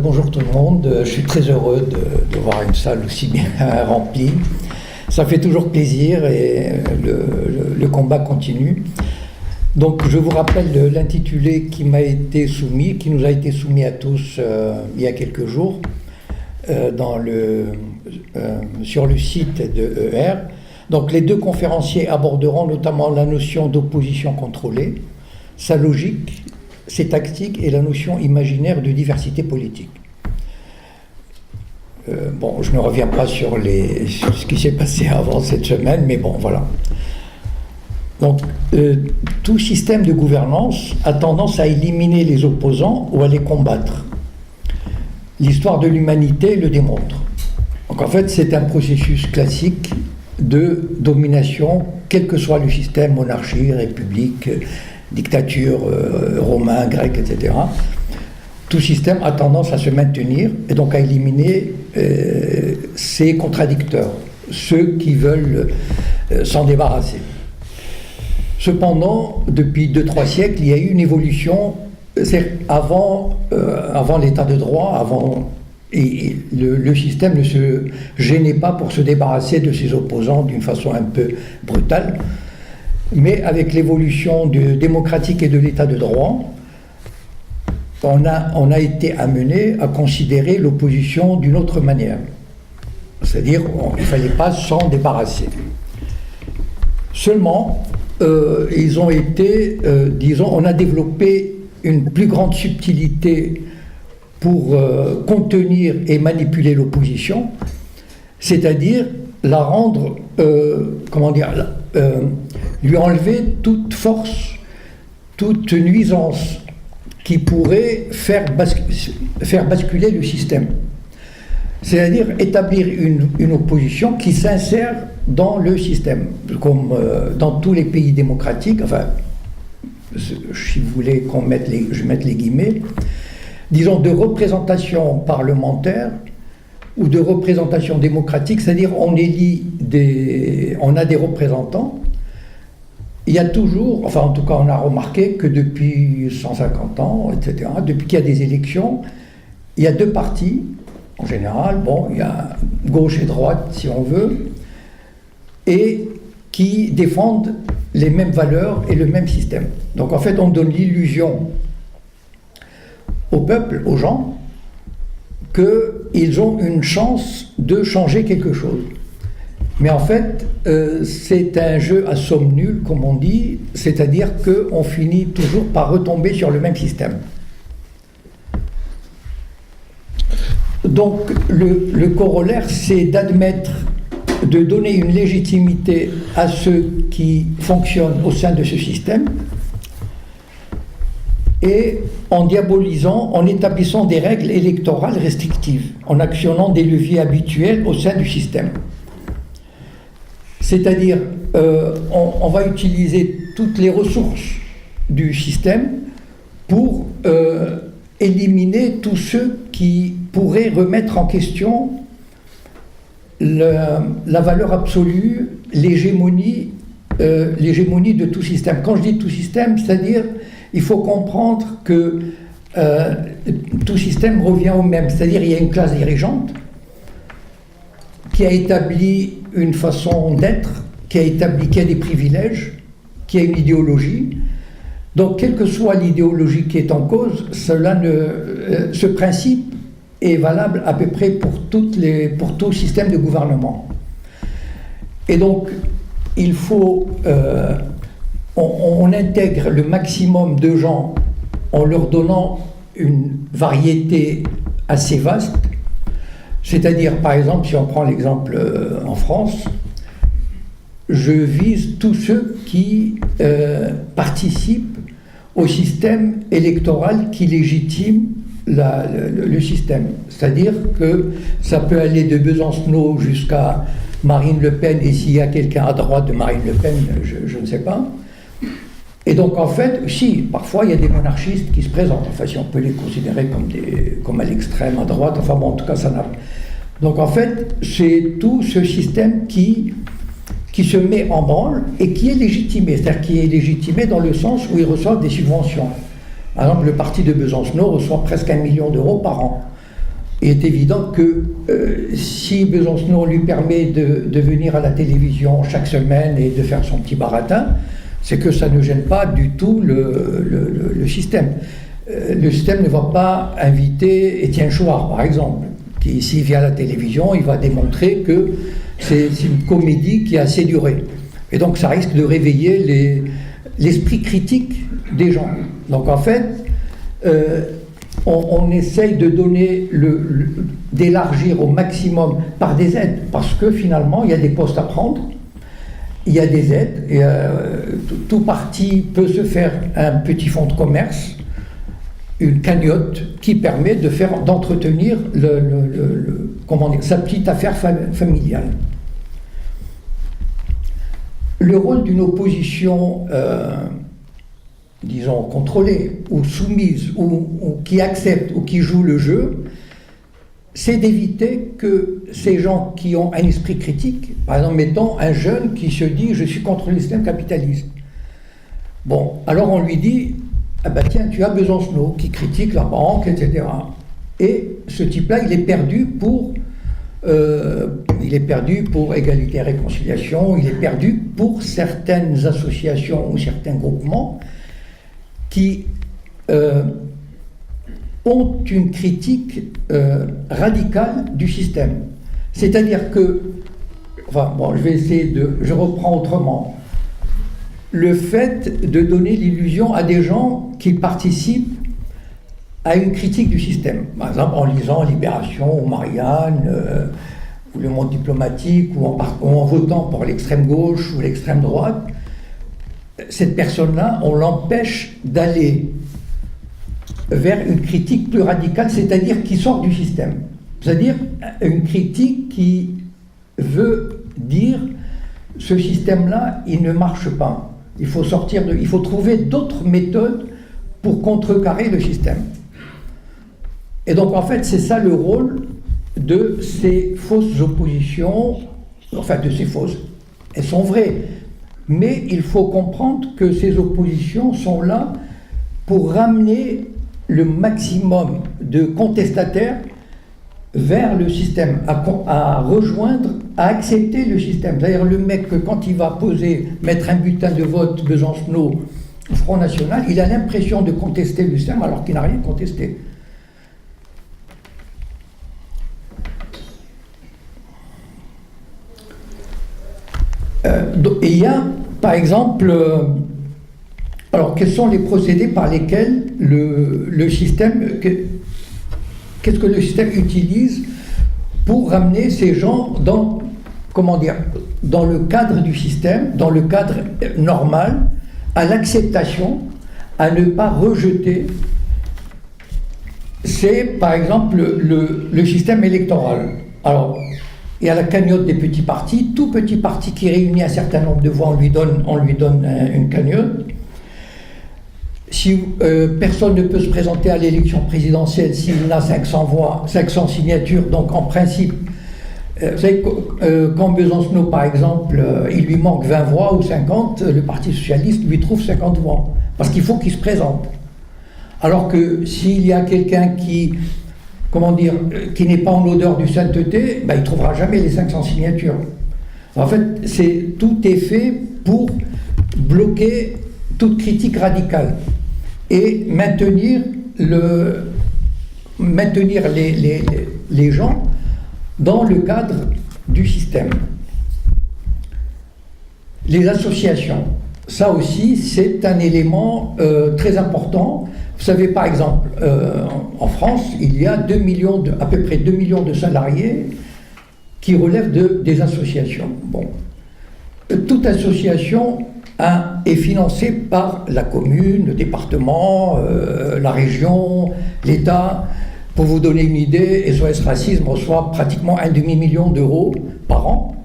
Bonjour tout le monde, je suis très heureux de voir une salle aussi bien remplie. Ça fait toujours plaisir et le combat continue. Donc je vous rappelle l'intitulé qui m'a été soumis, qui nous a été soumis à tous il y a quelques jours sur le site de ER. Donc les deux conférenciers aborderont notamment la notion d'opposition contrôlée, sa logique, ses tactiques et la notion imaginaire de diversité politique. Bon, je ne reviens pas sur ce qui s'est passé avant cette semaine, mais bon, voilà. Donc, tout système de gouvernance a tendance à éliminer les opposants ou à les combattre. L'histoire de l'humanité le démontre. Donc, en fait, c'est un processus classique de domination, quel que soit le système, monarchie, république, dictature, romain, grec, etc. Tout système a tendance à se maintenir et donc à éliminer ses contradicteurs, ceux qui veulent s'en débarrasser. Cependant, depuis 2-3 siècles, il y a eu une évolution. Avant l'état de droit, le système ne se gênait pas pour se débarrasser de ses opposants d'une façon un peu brutale. Mais avec l'évolution démocratique et de l'état de droit, on a été amené à considérer l'opposition d'une autre manière. C'est-à-dire qu'il ne fallait pas s'en débarrasser. Seulement, ils ont été, on a développé une plus grande subtilité pour contenir et manipuler l'opposition, c'est-à-dire la rendre, lui enlever toute force, toute nuisance qui pourrait faire basculer le système. C'est-à-dire établir une opposition qui s'insère dans le système, comme dans tous les pays démocratiques, enfin, si vous voulez je mette les guillemets, disons de représentation parlementaire ou de représentation démocratique, c'est-à-dire on a des représentants. Il y a toujours, enfin en tout cas on a remarqué que depuis 150 ans, etc., depuis qu'il y a des élections, il y a deux partis, en général, bon, il y a gauche et droite si on veut, et qui défendent les mêmes valeurs et le même système. Donc en fait on donne l'illusion au peuple, aux gens, qu'ils ont une chance de changer quelque chose. Mais en fait, c'est un jeu à somme nulle, comme on dit, c'est-à-dire qu'on finit toujours par retomber sur le même système. Donc, le corollaire, c'est de donner une légitimité à ceux qui fonctionnent au sein de ce système, et en diabolisant, en établissant des règles électorales restrictives, en actionnant des leviers habituels au sein du système. C'est-à-dire, on va utiliser toutes les ressources du système pour éliminer tous ceux qui pourraient remettre en question la valeur absolue, l'hégémonie de tout système. Quand je dis tout système, c'est-à-dire, il faut comprendre que tout système revient au même, c'est-à-dire il y a une classe dirigeante qui a établi une façon d'être, qui a des privilèges, qui a une idéologie. Donc, quelle que soit l'idéologie qui est en cause, ce principe est valable à peu près pour tout système de gouvernement. Et donc, il faut... on intègre le maximum de gens en leur donnant une variété assez vaste. C'est-à-dire, par exemple, si on prend l'exemple en France, je vise tous ceux qui participent au système électoral qui légitime le système. C'est-à-dire que ça peut aller de Besancenot jusqu'à Marine Le Pen, et s'il y a quelqu'un à droite de Marine Le Pen, je ne sais pas. Et donc, en fait, si, parfois, il y a des monarchistes qui se présentent, enfin, si on peut les considérer comme à l'extrême, à droite, enfin, bon, en tout cas, ça n'a... Donc, en fait, c'est tout ce système qui se met en branle et qui est légitimé, c'est-à-dire qui est légitimé dans le sens où ils reçoivent des subventions. Par exemple, le parti de Besancenot reçoit presque 1 million d'euros par an. il est évident que si Besancenot lui permet de venir à la télévision chaque semaine et de faire son petit baratin, c'est que ça ne gêne pas du tout le système. Le système ne va pas inviter Étienne Chouard, par exemple, qui, s'il vient à la télévision, il va démontrer que c'est une comédie qui a assez duré. Et donc ça risque de réveiller l'esprit critique des gens. Donc en fait, on essaye de donner, d'élargir au maximum par des aides, parce que finalement, il y a des postes à prendre, il y a des aides, et tout parti peut se faire un petit fonds de commerce, une cagnotte qui permet d'entretenir sa petite affaire familiale. Le rôle d'une opposition, disons, contrôlée ou soumise, ou qui accepte ou qui joue le jeu, c'est d'éviter que ces gens qui ont un esprit critique, par exemple, mettons un jeune qui se dit « je suis contre le système capitaliste ». Bon, alors on lui dit « ah ben tiens, tu as Besancenot qui critique la banque, etc. » Et ce type-là, il est perdu pour Égalité et Réconciliation, il est perdu pour certaines associations ou certains groupements qui ont une critique radicale du système. C'est-à-dire que, je reprends autrement, le fait de donner l'illusion à des gens qui participent à une critique du système, par exemple en lisant Libération ou Marianne, ou Le Monde diplomatique, ou en votant pour l'extrême gauche ou l'extrême droite, cette personne-là, on l'empêche d'aller vers une critique plus radicale, c'est-à-dire qui sort du système. C'est-à-dire une critique qui veut dire ce système-là, il ne marche pas. Il faut trouver d'autres méthodes pour contrecarrer le système. Et donc en fait, c'est ça le rôle de ces fausses oppositions, enfin de ces fausses. Elles sont vraies, mais il faut comprendre que ces oppositions sont là pour ramener le maximum de contestataires vers le système, à rejoindre, à accepter le système. D'ailleurs, le mec, quand il va mettre un bulletin de vote Besancenot au Front National, il a l'impression de contester le système alors qu'il n'a rien contesté. Et il y a, par exemple, alors quels sont les procédés par lesquels le système, qu'est-ce que le système utilise pour ramener ces gens dans le cadre du système, dans le cadre normal, à l'acceptation, à ne pas rejeter. C'est par exemple le système électoral. Alors, il y a la cagnotte des petits partis. Tout petit parti qui réunit un certain nombre de voix, on lui donne une cagnotte. Si personne ne peut se présenter à l'élection présidentielle s'il n'a 500 voix, 500 signatures, donc en principe, vous savez, quand Besancenot, par exemple, il lui manque 20 voix ou 50, le Parti Socialiste lui trouve 50 voix, parce qu'il faut qu'il se présente. Alors que s'il y a quelqu'un qui n'est pas en odeur de sainteté, il ne trouvera jamais les 500 signatures. En fait, tout est fait pour bloquer toute critique radicale et maintenir les gens dans le cadre du système. Les associations, ça aussi, c'est un élément très important. Vous savez, par exemple, en France, il y a à peu près 2 millions de salariés qui relèvent des associations. Bon. Toute association est financée par la commune, le département, la région, l'État. Pour vous donner une idée, SOS Racisme reçoit pratiquement 1,5 million d'euros par an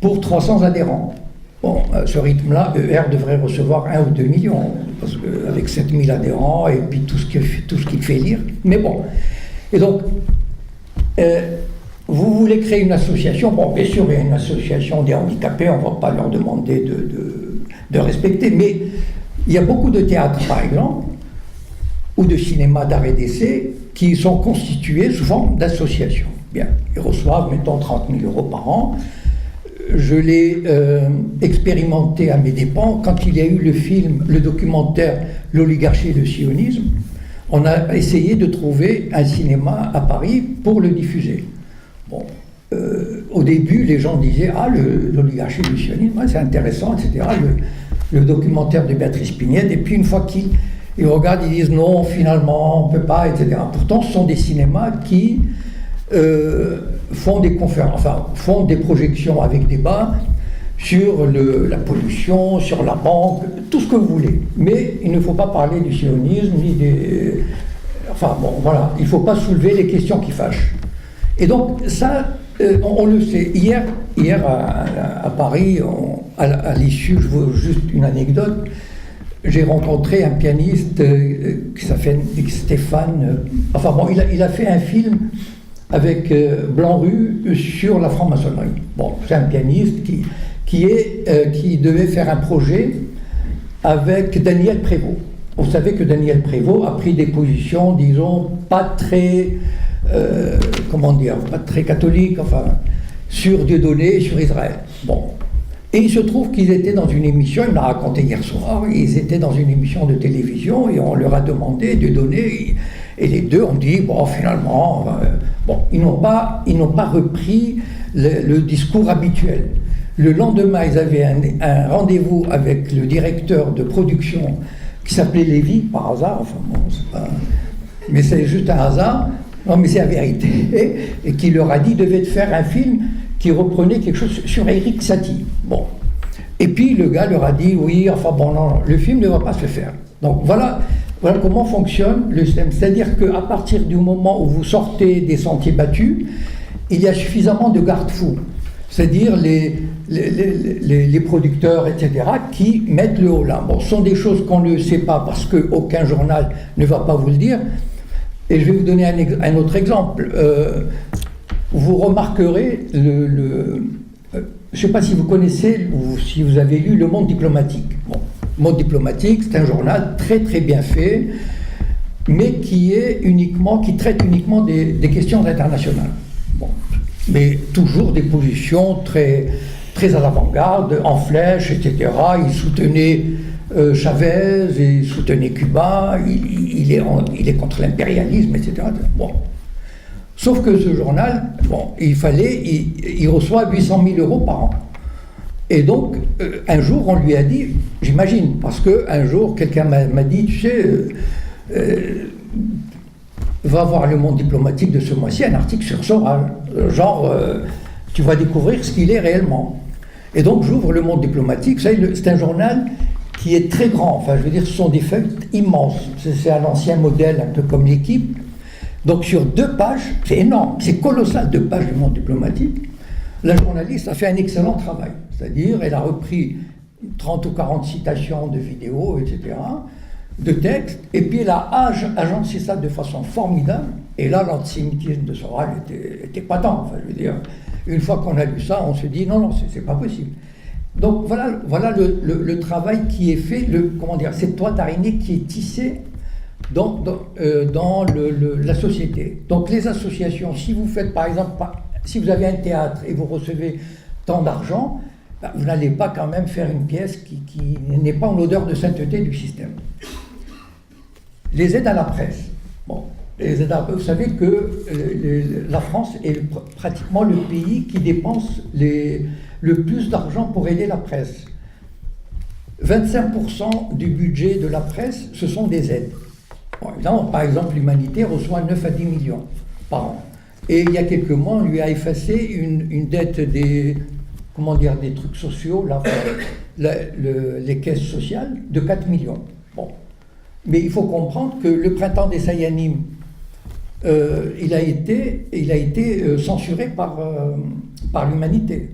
pour 300 adhérents. Bon, à ce rythme-là, ER devrait recevoir 1 ou 2 millions, parce qu'avec 7000 adhérents et puis tout ce qu'il fait lire. Mais bon. Et donc, vous voulez créer une association. Bon, bien sûr, il y a une association des handicapés, on ne va pas leur demander de respecter, mais il y a beaucoup de théâtres, par exemple, ou de cinéma d'art et d'essai, qui sont constitués sous forme d'associations. Bien, ils reçoivent, mettons, 30 000 euros par an. Je l'ai expérimenté à mes dépens. Quand il y a eu le documentaire L'oligarchie et le sionisme, on a essayé de trouver un cinéma à Paris pour le diffuser. Bon, au début, les gens disaient « Ah, l'oligarchie et le sionisme, c'est intéressant, etc. » Le documentaire de Béatrice Pignède, et puis une fois qu'ils regardent, ils disent « Non, finalement, on ne peut pas, etc. » Pourtant, ce sont des cinémas qui font des conférences, enfin, font des projections avec débat sur la pollution, sur la banque, tout ce que vous voulez. Mais il ne faut pas parler du sionisme, ni des... Enfin, bon, voilà, il ne faut pas soulever les questions qui fâchent. Et donc, ça, on le sait. Hier à Paris, à l'issue, je veux juste une anecdote, j'ai rencontré un pianiste qui s'appelle Stéphane... enfin, bon, il a fait un film avec Blanc-Rue sur la franc-maçonnerie. Bon, c'est un pianiste qui devait faire un projet avec Daniel Prévost. Vous savez que Daniel Prévost a pris des positions, disons, pas très, pas très catholiques, enfin, sur Dieudonné et sur Israël. Bon. Et il se trouve qu'ils étaient dans une émission, il me l'a raconté hier soir, ils étaient dans une émission de télévision et on leur a demandé Dieudonné, et les deux ont dit, bon, finalement, ils n'ont pas repris le discours habituel. Le lendemain, ils avaient un rendez-vous avec le directeur de production qui s'appelait Lévy, par hasard, enfin bon, c'est pas... mais c'est juste un hasard, non mais c'est la vérité, et qui leur a dit, devait faire un film qui reprenait quelque chose sur Éric Satie. Bon. Et puis le gars leur a dit, oui, enfin bon, non, le film ne va pas se faire. Donc voilà comment fonctionne le système. C'est-à-dire qu'à partir du moment où vous sortez des sentiers battus, il y a suffisamment de garde-fous. C'est-à-dire les producteurs, etc., qui mettent le haut là. Bon, ce sont des choses qu'on ne sait pas parce qu'aucun journal ne va pas vous le dire. Et je vais vous donner un autre exemple. Vous remarquerez, je ne sais pas si vous connaissez ou si vous avez lu Le Monde diplomatique. Bon, Le Monde diplomatique, c'est un journal très très bien fait, mais qui traite uniquement des questions internationales. Bon. Mais toujours des positions très, très à l'avant-garde, en flèche, etc. Il soutenait Chavez, il soutenait Cuba, il est contre l'impérialisme, etc. Bon. Sauf que ce journal, il reçoit 800 000 euros par an. Et donc, un jour, on lui a dit, j'imagine, parce qu'un jour, quelqu'un m'a dit, tu sais, va voir Le Monde diplomatique de ce mois-ci, un article sur Soral. Tu vas découvrir ce qu'il est réellement. Et donc, j'ouvre Le Monde diplomatique. C'est un journal qui est très grand. Enfin, je veux dire, ce sont des feuilles immenses. C'est à l'ancien modèle, un peu comme l'Équipe. Donc, sur 2 pages, c'est énorme, c'est colossal, 2 pages du Monde diplomatique. La journaliste a fait un excellent travail. C'est-à-dire, elle a repris 30 ou 40 citations de vidéos, etc., de textes, et puis elle a agencé ça de façon formidable. Et là, l'antisémitisme de Soral était patent. Enfin, je veux dire, une fois qu'on a lu ça, on se dit non, c'est pas possible. Donc voilà le travail qui est fait, cette toile d'araignée qui est tissée dans la société. Donc les associations, si vous faites par exemple, si vous avez un théâtre et vous recevez tant d'argent, vous n'allez pas quand même faire une pièce qui n'est pas en odeur de sainteté du système. Les aides à la presse. Bon, vous savez que la France est pratiquement le pays qui dépense le plus d'argent pour aider la presse. 25% du budget de la presse, ce sont des aides. Bon, évidemment, par exemple, l'Humanité reçoit 9 à 10 millions par an. Et il y a quelques mois, on lui a effacé une dette des trucs sociaux, les caisses sociales, de 4 millions. Bon. Mais il faut comprendre que le printemps des Sayanim, il a été censuré par l'Humanité.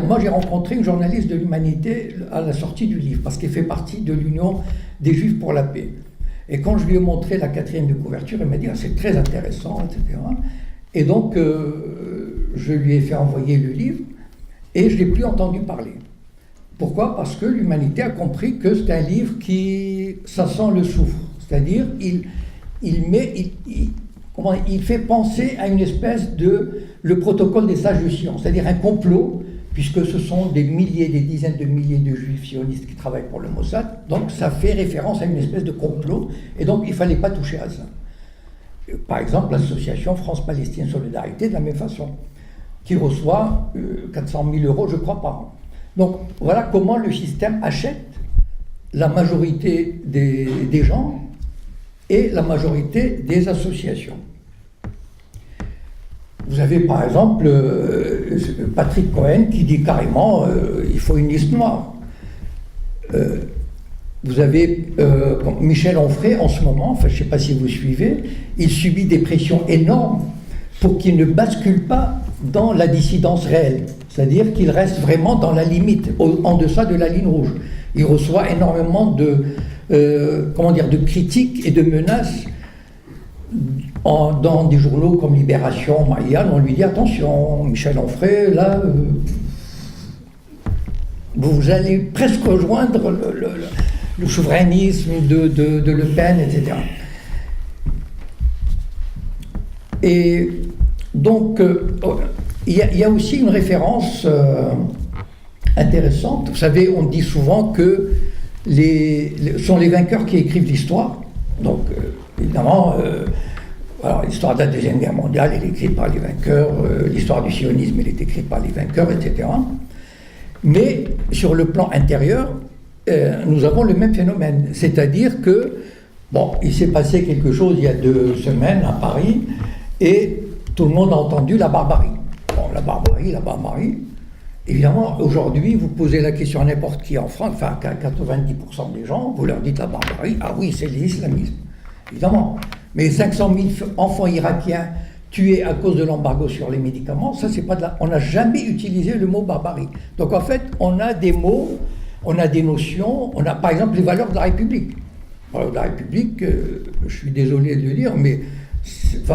Moi, j'ai rencontré une journaliste de l'Humanité à la sortie du livre, parce qu'elle fait partie de l'Union des Juifs pour la paix. Et quand je lui ai montré la 4e de couverture, elle m'a dit c'est très intéressant, etc. Et donc, je lui ai fait envoyer le livre, et je ne l'ai plus entendu parler. Pourquoi ? Parce que l'Humanité a compris que c'est un livre ça sent le soufre. C'est-à-dire, il fait penser à une espèce de le protocole des sages de Sion, c'est-à-dire un complot, puisque ce sont des milliers, des dizaines de milliers de juifs sionistes qui travaillent pour le Mossad, donc ça fait référence à une espèce de complot, et donc il ne fallait pas toucher à ça. Par exemple, l'association France-Palestine Solidarité, de la même façon, qui reçoit 400 000 euros, je crois, par an. Donc voilà comment le système achète la majorité des gens et la majorité des associations. Vous avez par exemple Patrick Cohen qui dit carrément il faut une liste noire. Vous avez Michel Onfray en ce moment, enfin je ne sais pas si vous suivez, il subit des pressions énormes pour qu'il ne bascule pas dans la dissidence réelle, c'est-à-dire qu'il reste vraiment dans la limite, en deçà de la ligne rouge. Il reçoit énormément de critiques et de menaces dans des journaux comme Libération, Marianne. On lui dit attention, Michel Onfray, là, vous allez presque rejoindre le souverainisme de Le Pen, etc. Et donc, il y a aussi une référence intéressante. Vous savez, on dit souvent que ce sont les vainqueurs qui écrivent l'histoire. Donc, évidemment, alors, l'histoire de la Deuxième Guerre mondiale, elle est écrite par les vainqueurs, l'histoire du sionisme, elle est écrite par les vainqueurs, etc. Mais sur le plan intérieur, nous avons le même phénomène. C'est-à-dire que, il s'est passé quelque chose il y a 2 semaines à Paris, et tout le monde a entendu la barbarie. La barbarie. Évidemment, aujourd'hui, vous posez la question à n'importe qui en France, enfin, à 90% des gens, vous leur dites la barbarie, ah oui, c'est l'islamisme. Évidemment. Mais 500 000 enfants irakiens tués à cause de l'embargo sur les médicaments, ça, c'est pas de la... On n'a jamais utilisé le mot barbarie. Donc, en fait, on a des mots, on a des notions, on a, par exemple, les valeurs de la République. Les valeurs de la République, je suis désolé de le dire, mais...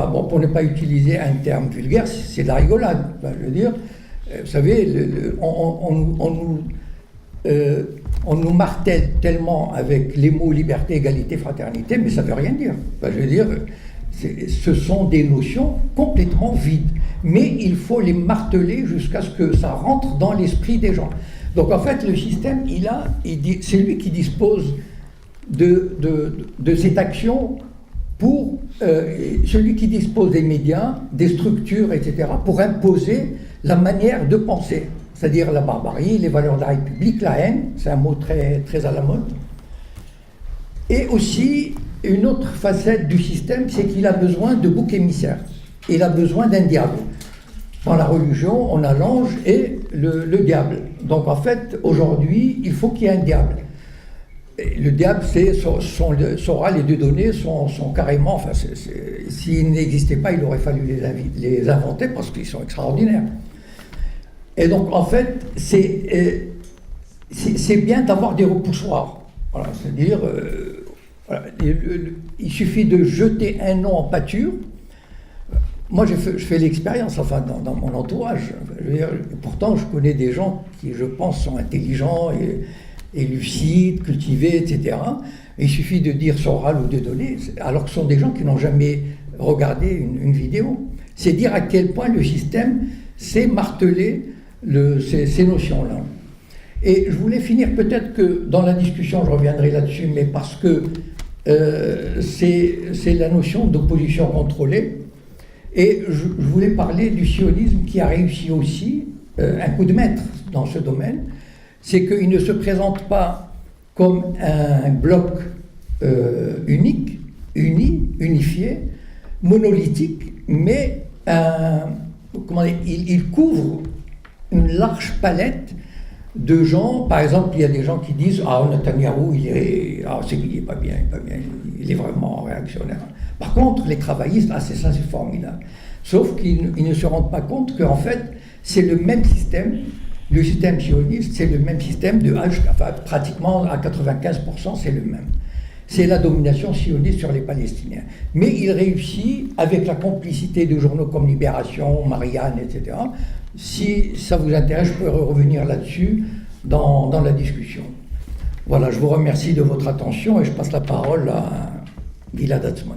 pour ne pas utiliser un terme vulgaire, c'est de la rigolade. Je veux dire, vous savez, on nous martèle tellement avec les mots liberté, égalité, fraternité, mais ça ne veut rien dire. Je veux dire, ce sont des notions complètement vides. Mais il faut les marteler jusqu'à ce que ça rentre dans l'esprit des gens. Donc en fait, le système, c'est lui qui dispose de cette action pour celui qui dispose des médias, des structures, etc., pour imposer la manière de penser, c'est-à-dire la barbarie, les valeurs de la République, la haine, c'est un mot très, très à la mode. Et aussi, une autre facette du système, c'est qu'il a besoin de boucs émissaires. Il a besoin d'un diable. Dans la religion, on a l'ange et le diable. Donc en fait, aujourd'hui, il faut qu'il y ait un diable. Le diable, les 2 données sont carrément... Enfin, s'ils n'existaient pas, il aurait fallu les inventer parce qu'ils sont extraordinaires. Et donc, en fait, c'est bien d'avoir des repoussoirs. Voilà, c'est-à-dire, il suffit de jeter un nom en pâture. Moi, je fais l'expérience, enfin, dans mon entourage. Je veux dire, pourtant, je connais des gens qui, je pense, sont intelligents et lucides, cultivés, etc. Et il suffit de dire Soral ou de donner, alors que ce sont des gens qui n'ont jamais regardé une vidéo. C'est dire à quel point le système sait marteler ces notions-là. Et je voulais finir, peut-être que dans la discussion, je reviendrai là-dessus, mais parce que c'est la notion d'opposition contrôlée. Et je voulais parler du sionisme qui a réussi aussi un coup de maître dans ce domaine. C'est qu'il ne se présente pas comme un bloc unifié, monolithique, mais il couvre une large palette de gens. Par exemple, il y a des gens qui disent « Ah, Netanyahou, il est pas bien, il est vraiment réactionnaire. » Par contre, les travaillistes, c'est formidable. Sauf qu'ils ne se rendent pas compte qu'en fait, c'est le même système. Le système sioniste, c'est le même système pratiquement à 95%, c'est le même. C'est la domination sioniste sur les Palestiniens. Mais il réussit, avec la complicité de journaux comme Libération, Marianne, etc. Si ça vous intéresse, je peux revenir là-dessus dans la discussion. Voilà, je vous remercie de votre attention et je passe la parole à Gilad Atzmon.